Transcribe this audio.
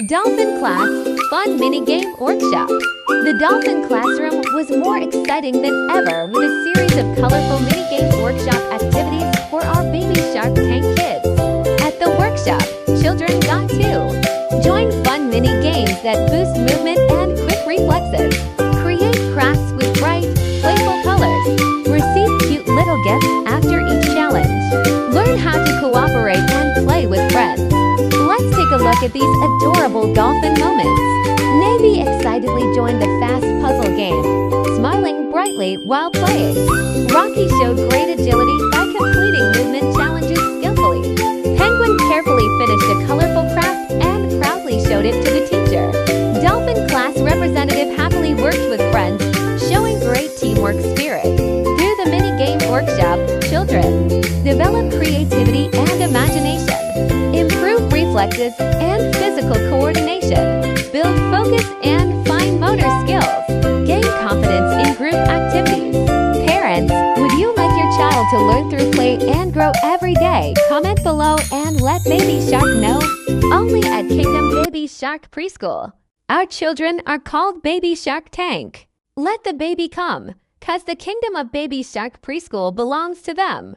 Dolphin Class Fun Mini-Game Workshop. The Dolphin Classroom was more exciting than ever with a series of colorful mini-game workshop activities for our Baby Shark Tank kids. At the workshop, children got to join fun mini-games that boost movement and quick reflexes, create crafts with bright, playful colors, receive cute little gifts after each challenge, learn how to cooperate and play with friends. Let's take a look at these adorable dolphin moments. Navy excitedly joined the fast puzzle game, smiling brightly while playing. Rocky showed great agility by completing movement challenges skillfully. Penguin carefully finished a colorful craft and proudly showed it to the teacher. Dolphin Class representative happily worked with friends, showing great teamwork spirit. Through the mini-game workshop, children develop creativity and imagination, improve reflexes and physical coordination, build focus and fine motor skills, gain confidence in group activities. Parents, would you like your child to learn through play and grow every day? Comment below and let Baby Shark know. Only at Kingdom Baby Shark Preschool. Our children are called Baby Shark Tank. Let the baby come, 'cause the Kingdom of Baby Shark Preschool belongs to them.